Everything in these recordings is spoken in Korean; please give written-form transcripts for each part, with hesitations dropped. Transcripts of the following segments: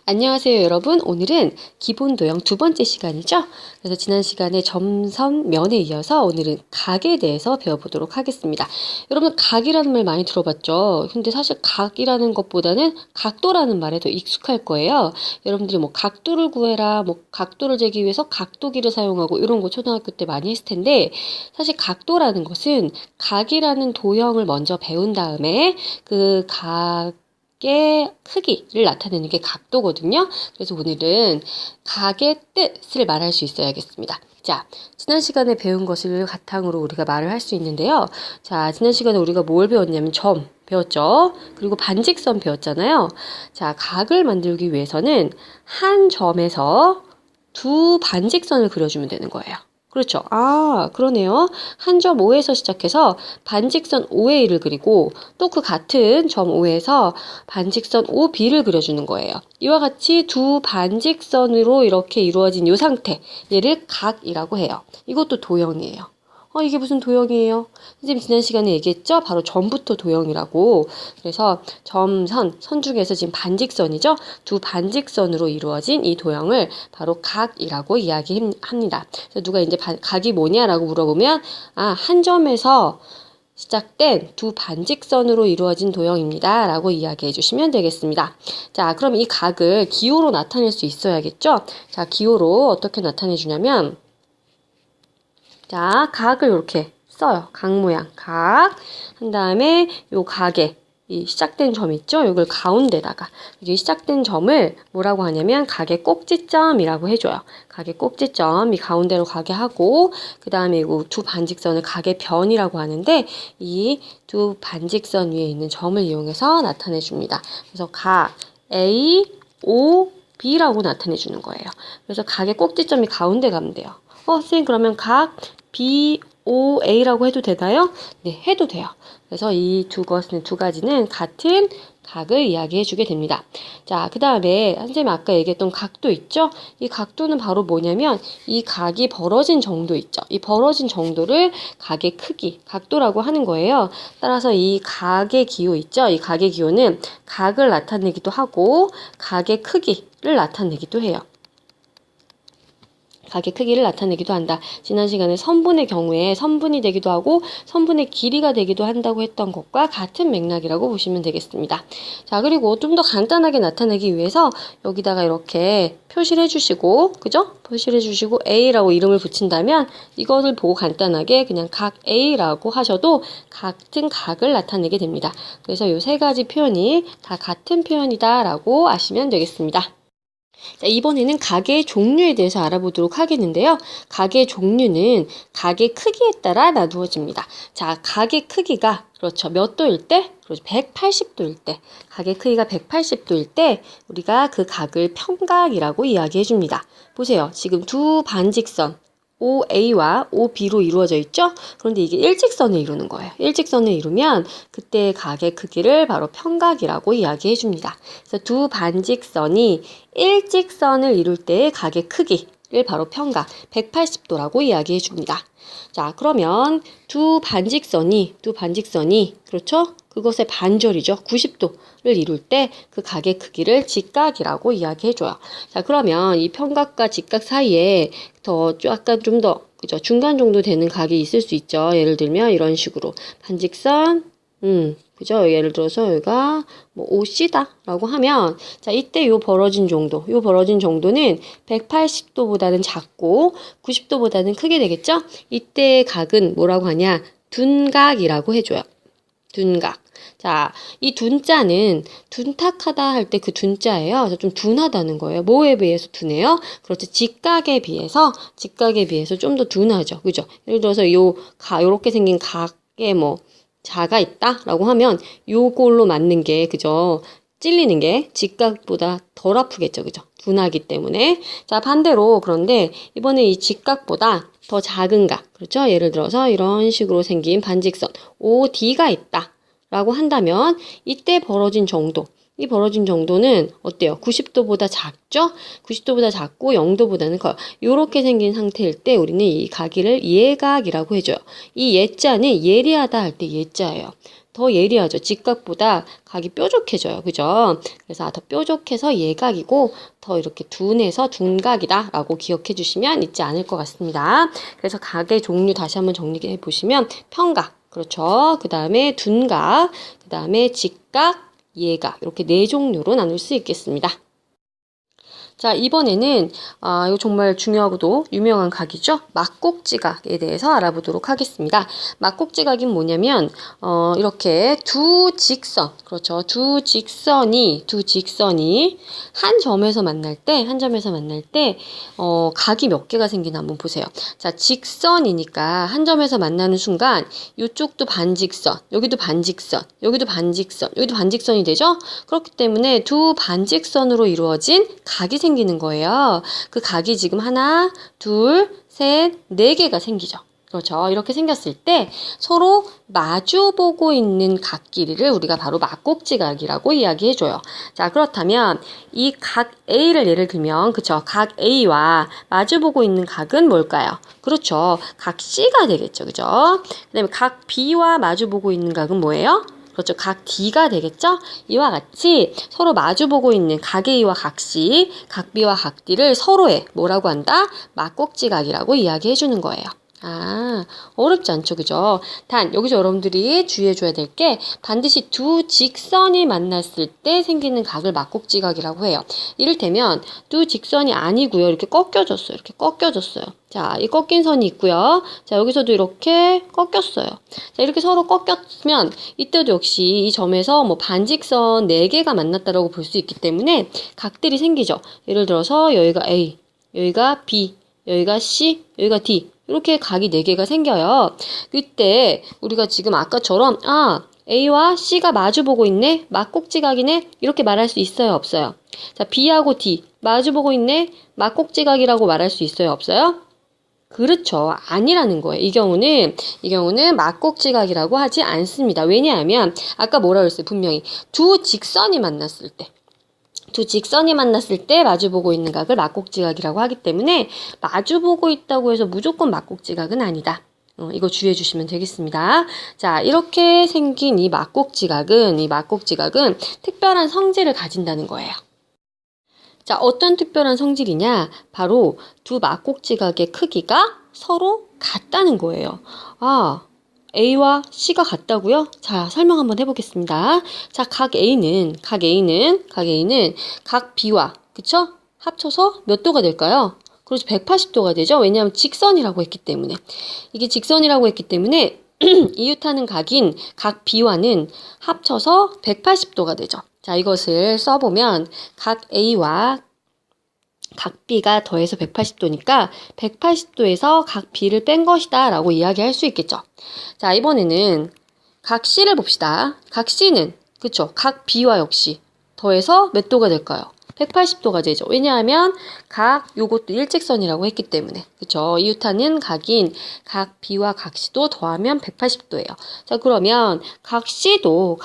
안녕하세요, 여러분. 오늘은 기본 도형 두 번째 시간이죠. 그래서 지난 시간에 점선, 면에 이어서 오늘은 각에 대해서 배워보도록 하겠습니다. 여러분, 각이라는 말 많이 들어봤죠? 근데 사실 각이라는 것보다는 각도라는 말에 더 익숙할 거예요. 여러분들이 뭐 각도를 구해라, 뭐 각도를 재기 위해서 각도기를 사용하고 이런 거 초등학교 때 많이 했을 텐데, 사실 각도라는 것은 각이라는 도형을 먼저 배운 다음에 각의 크기를 나타내는 게 각도거든요. 그래서 오늘은 각의 뜻을 말할 수 있어야겠습니다. 자, 지난 시간에 배운 것을 바탕으로 우리가 말을 할 수 있는데요. 자, 지난 시간에 우리가 뭘 배웠냐면 점 배웠죠. 그리고 반직선 배웠잖아요. 자, 각을 만들기 위해서는 한 점에서 두 반직선을 그려주면 되는 거예요. 그렇죠. 아, 그러네요. 한 점 O에서 시작해서 반직선 OA를 그리고 또 그 같은 점 O에서 반직선 OB를 그려주는 거예요. 이와 같이 두 반직선으로 이렇게 이루어진 이 상태, 얘를 각이라고 해요. 이것도 도형이에요. 이게 무슨 도형이에요? 선생님 지난 시간에 얘기했죠? 바로 점부터 도형이라고. 그래서 점, 선 중에서 지금 반직선이죠? 두 반직선으로 이루어진 이 도형을 바로 각이라고 이야기합니다. 그래서 누가 이제 각이 뭐냐라고 물어보면 한 점에서 시작된 두 반직선으로 이루어진 도형입니다. 라고 이야기해 주시면 되겠습니다. 자, 그럼 이 각을 기호로 나타낼 수 있어야겠죠? 자, 기호로 어떻게 나타내 주냐면 자, 각을 이렇게 써요. 각 모양, 각. 한 다음에 요 각에 이 시작된 점 있죠? 이걸 가운데다가 이 시작된 점을 뭐라고 하냐면 각의 꼭지점이라고 해줘요. 각의 꼭지점 이 가운데로 가게 하고 그 다음에 이 두 반직선을 각의 변이라고 하는데 이 두 반직선 위에 있는 점을 이용해서 나타내 줍니다. 그래서 각 A, O, B라고 나타내 주는 거예요. 그래서 각의 꼭지점이 가운데 가면 돼요. 선생님 그러면 각 BOA라고 해도 되나요? 네, 해도 돼요. 그래서 이 두 가지는 같은 각을 이야기해 주게 됩니다. 자, 그 다음에 선생님이 아까 얘기했던 각도 있죠? 이 각도는 바로 뭐냐면 이 각이 벌어진 정도 있죠? 이 벌어진 정도를 각의 크기, 각도라고 하는 거예요. 따라서 이 각의 기호 있죠? 이 각의 기호는 각을 나타내기도 하고 각의 크기를 나타내기도 해요. 각의 크기를 나타내기도 한다. 지난 시간에 선분의 경우에 선분이 되기도 하고 선분의 길이가 되기도 한다고 했던 것과 같은 맥락이라고 보시면 되겠습니다. 자, 그리고 좀 더 간단하게 나타내기 위해서 여기다가 이렇게 표시를 해주시고, 그죠? 표시를 해주시고 A라고 이름을 붙인다면 이것을 보고 간단하게 그냥 각 A라고 하셔도 같은 각을 나타내게 됩니다. 그래서 이 세 가지 표현이 다 같은 표현이다라고 아시면 되겠습니다. 자, 이번에는 각의 종류에 대해서 알아보도록 하겠는데요. 각의 종류는 각의 크기에 따라 나누어집니다. 자, 각의 크기가 그렇죠. 몇 도일 때? 그렇죠. 180도일 때. 각의 크기가 180도일 때 우리가 그 각을 평각이라고 이야기해 줍니다. 보세요. 지금 두 반직선 OA와 OB로 이루어져 있죠? 그런데 이게 일직선을 이루는 거예요. 일직선을 이루면 그때 각의 크기를 바로 평각이라고 이야기해 줍니다. 그래서 두 반직선이 일직선을 이룰 때의 각의 크기를 바로 평각, 180도라고 이야기해 줍니다. 자, 그러면 두 반직선이, 그렇죠? 그것의 반절이죠. 90도를 이룰 때 그 각의 크기를 직각이라고 이야기해줘요. 자, 그러면 이 평각과 직각 사이에 더 약간 좀 더, 그죠? 중간 정도 되는 각이 있을 수 있죠. 예를 들면 이런 식으로 반직선, 그죠? 예를 들어서 여기가 뭐 OC다라고 하면 자, 이때 요 벌어진 정도는 180도보다는 작고 90도보다는 크게 되겠죠? 이때 각은 뭐라고 하냐? 둔각이라고 해줘요. 둔각. 자, 이 둔자는 둔탁하다 할 때 그 둔자예요. 그래서 좀 둔하다는 거예요. 뭐에 비해서 둔해요? 그렇죠. 직각에 비해서 좀 더 둔하죠. 그죠? 예를 들어서 요렇게 생긴 각에 뭐 자가 있다라고 하면 요걸로 맞는 게 그죠? 찔리는 게 직각보다 덜 아프겠죠. 그죠? 둔하기 때문에. 자, 반대로 그런데 이번에 이 직각보다 더 작은 각, 그렇죠? 예를 들어서 이런 식으로 생긴 반직선 OD가 있다 라고 한다면 이때 벌어진 정도, 이 벌어진 정도는 어때요? 90도보다 작죠? 90도보다 작고 0도보다는 커요. 이렇게 생긴 상태일 때 우리는 이 각을 예각이라고 해줘요. 이 예자는 예리하다 할 때 예자예요. 더 예리하죠. 직각보다 각이 뾰족해져요. 그죠? 그래서 더 뾰족해서 예각이고 더 이렇게 둔해서 둔각이다 라고 기억해 주시면 잊지 않을 것 같습니다. 그래서 각의 종류 다시 한번 정리해 보시면 평각, 그렇죠. 그 다음에 둔각, 그 다음에 직각, 예각 이렇게 네 종류로 나눌 수 있겠습니다. 자, 이번에는 이거 정말 중요하고도 유명한 각이죠. 막곡지각에 대해서 알아보도록 하겠습니다. 막곡지각이 뭐냐면 이렇게 두 직선, 그렇죠. 두 직선이 한 점에서 만날 때 각이 몇 개가 생기나 한번 보세요. 자, 직선이니까 한 점에서 만나는 순간 이쪽도 반직선, 여기도 반직선, 여기도 반직선, 여기도 반직선이 되죠. 그렇기 때문에 두 반직선으로 이루어진 각이 생기는 거예요. 그 각이 지금 하나, 둘, 셋, 네 개가 생기죠. 그렇죠. 이렇게 생겼을 때 서로 마주보고 있는 각 길이를 우리가 바로 막곡지각이라고 이야기해줘요. 자, 그렇다면 이 각 A를 예를 들면, 그쵸. 각 A와 마주보고 있는 각은 뭘까요? 그렇죠. 각 C가 되겠죠. 그죠? 그 다음에 각 B와 마주보고 있는 각은 뭐예요? 그렇죠. 각 D가 되겠죠? 이와 같이 서로 마주보고 있는 각 A와 각 C, 각 B와 각 D를 서로의 뭐라고 한다? 막곡지각이라고 이야기해 주는 거예요. 어렵지 않죠, 그죠? 단, 여기서 여러분들이 주의해줘야 될 게 반드시 두 직선이 만났을 때 생기는 각을 막곡지각이라고 해요. 이를테면 두 직선이 아니고요. 이렇게 꺾여졌어요. 이렇게 꺾여졌어요. 자, 이 꺾인 선이 있고요. 자, 여기서도 이렇게 꺾였어요. 자, 이렇게 서로 꺾였으면 이때도 역시 이 점에서 뭐 반직선 4개가 만났다라고 볼 수 있기 때문에 각들이 생기죠. 예를 들어서 여기가 A, 여기가 B, 여기가 C, 여기가 D. 이렇게 각이 4개가 생겨요. 이때 우리가 지금 아까처럼 A와 C가 마주보고 있네? 막곡지각이네? 이렇게 말할 수 있어요? 없어요? 자, B하고 D 마주보고 있네? 막곡지각이라고 말할 수 있어요? 없어요? 그렇죠. 아니라는 거예요. 이 경우는 막곡지각이라고 하지 않습니다. 왜냐하면 아까 뭐라 그랬어요? 분명히 두 직선이 만났을 때 마주보고 있는 각을 막곡지각이라고 하기 때문에 마주보고 있다고 해서 무조건 막곡지각은 아니다. 이거 주의해 주시면 되겠습니다. 자, 이렇게 생긴 이 막곡지각은 특별한 성질을 가진다는 거예요. 자, 어떤 특별한 성질이냐? 바로 두 막곡지각의 크기가 서로 같다는 거예요. A와 C가 같다고요? 자, 설명 한번 해보겠습니다. 자, 각 A는 각 B와, 그쵸? 합쳐서 몇 도가 될까요? 그렇죠. 180도가 되죠. 왜냐하면 직선이라고 했기 때문에. 이게 직선이라고 했기 때문에 이웃하는 각인 각 B와는 합쳐서 180도가 되죠. 자, 이것을 써보면 각 A와 각 B가 더해서 180도니까 180도에서 각 B를 뺀 것이다 라고 이야기할 수 있겠죠. 자, 이번에는 각 C를 봅시다. 각 C는 그쵸? 각 B와 역시 더해서 몇 도가 될까요? 180도가 되죠. 왜냐하면 요것도 일직선이라고 했기 때문에. 그쵸? 이웃하는 각인 각 B와 각 C도 더하면 180도예요. 자, 그러면 각 C도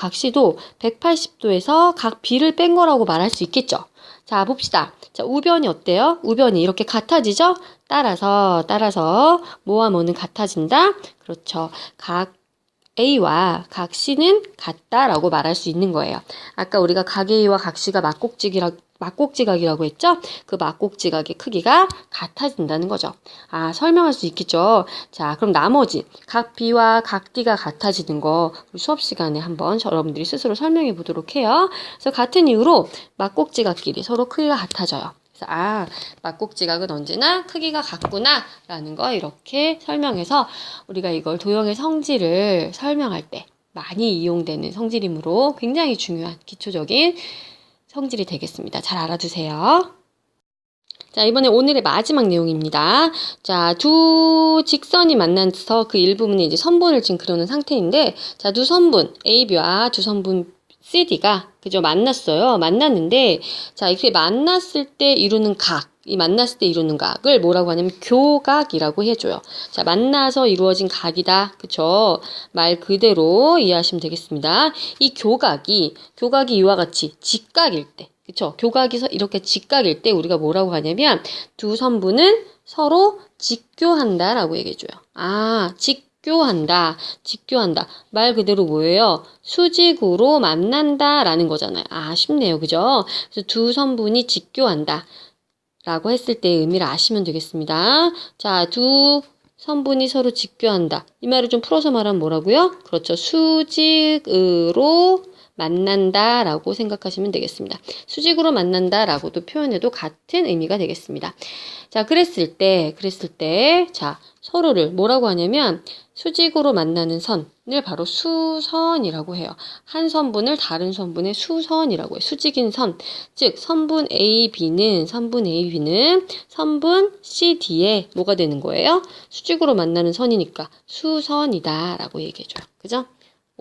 180도에서 각 B를 뺀 거라고 말할 수 있겠죠. 자, 봅시다. 자, 우변이 어때요? 우변이 이렇게 같아지죠? 따라서 뭐와 뭐는 같아진다? 그렇죠. 각 A와 각 C는 같다라고 말할 수 있는 거예요. 아까 우리가 각 A와 각 C가 막곡지각이라고 했죠? 그 막곡지각의 크기가 같아진다는 거죠. 설명할 수 있겠죠? 자, 그럼 나머지 각 B와 각 D가 같아지는 거 우리 수업 시간에 한번 여러분들이 스스로 설명해 보도록 해요. 그래서 같은 이유로 막곡지각끼리 서로 크기가 같아져요. 그래서 막곡지각은 언제나 크기가 같구나 라는 거 이렇게 설명해서 우리가 이걸 도형의 성질을 설명할 때 많이 이용되는 성질이므로 굉장히 중요한 기초적인 성질이 되겠습니다. 잘 알아두세요. 자, 이번에 오늘의 마지막 내용입니다. 자, 두 직선이 만나서 그 일부분에 이제 선분을 지금 그려놓은 상태인데, 자, 두 선분, AB와 두 선분 CD가, 그죠? 만났는데, 자, 이렇게 만났을 때 이루는 각을 뭐라고 하냐면 교각이라고 해줘요. 자, 만나서 이루어진 각이다. 그쵸? 말 그대로 이해하시면 되겠습니다. 이 교각이 이와 같이 직각일 때, 그쵸? 교각이 이렇게 직각일 때 우리가 뭐라고 하냐면 두 선분은 서로 직교한다라고 얘기해줘요. 직교한다, 직교한다. 말 그대로 뭐예요? 수직으로 만난다 라는 거잖아요. 아, 쉽네요. 그죠? 그래서 두 선분이 직교한다 라고 했을 때의 의미를 아시면 되겠습니다. 자, 두 선분이 서로 직교한다. 이 말을 좀 풀어서 말하면 뭐라고요? 그렇죠. 수직으로 만난다 라고 생각하시면 되겠습니다. 수직으로 만난다 라고도 표현해도 같은 의미가 되겠습니다. 자, 그랬을 때, 자, 서로를 뭐라고 하냐면 수직으로 만나는 선을 바로 수선이라고 해요. 한 선분을 다른 선분의 수선이라고 해요. 수직인 선. 즉, 선분 AB는 선분 CD에 뭐가 되는 거예요? 수직으로 만나는 선이니까 수선이다 라고 얘기해줘요. 그죠?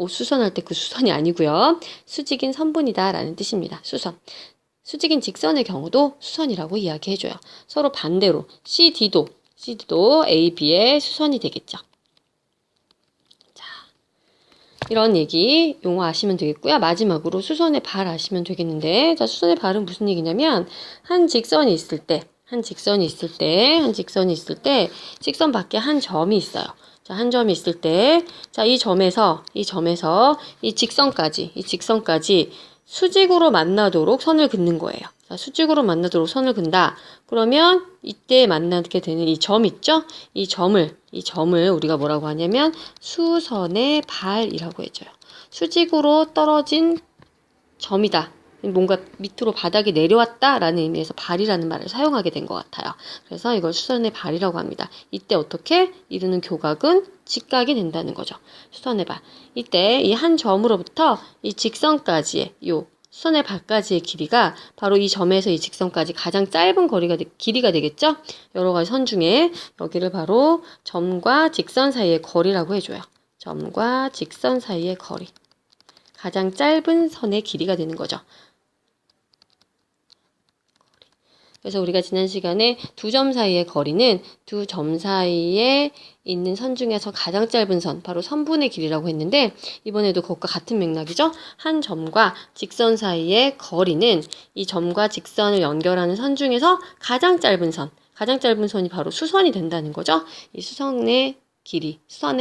수선할 때 그 수선이 아니고요. 수직인 선분이다 라는 뜻입니다. 수선. 수직인 직선의 경우도 수선이라고 이야기해줘요. 서로 반대로 CD도 AB의 수선이 되겠죠. 자, 이런 얘기 용어 아시면 되겠고요. 마지막으로 수선의 발 아시면 되겠는데, 자, 수선의 발은 무슨 얘기냐면 한 직선이 있을 때 직선 밖에 한 점이 있어요. 자, 한 점이 있을 때, 자, 이 점에서 이 직선까지 수직으로 만나도록 선을 긋는 거예요. 자, 수직으로 만나도록 선을 긋는다. 그러면 이때 만나게 되는 이 점 있죠? 이 점을 우리가 뭐라고 하냐면 수선의 발이라고 해줘요. 수직으로 떨어진 점이다. 뭔가 밑으로 바닥이 내려왔다라는 의미에서 발이라는 말을 사용하게 된 것 같아요. 그래서 이걸 수선의 발이라고 합니다. 이때 어떻게 이루는 교각은 직각이 된다는 거죠. 수선의 발. 이때 이 한 점으로부터 이 직선까지의 수선의 발까지의 길이가 바로 이 점에서 이 직선까지 가장 짧은 길이가 되겠죠? 여러 가지 선 중에 여기를 바로 점과 직선 사이의 거리라고 해줘요. 점과 직선 사이의 거리. 가장 짧은 선의 길이가 되는 거죠. 그래서 우리가 지난 시간에 두 점 사이의 거리는 두 점 사이에 있는 선 중에서 가장 짧은 선, 바로 선분의 길이라고 했는데, 이번에도 그것과 같은 맥락이죠. 한 점과 직선 사이의 거리는 이 점과 직선을 연결하는 선 중에서 가장 짧은 선이 바로 수선이 된다는 거죠. 이 수선의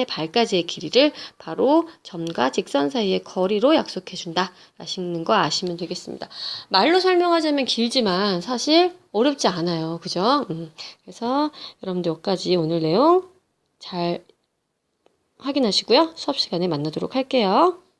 발까지의 길이를 바로 점과 직선 사이의 거리로 약속해준다 라시는 거 아시면 되겠습니다. 말로 설명하자면 길지만 사실 어렵지 않아요. 그죠? 그래서 여러분들 여기까지 오늘 내용 잘 확인하시고요. 수업 시간에 만나도록 할게요.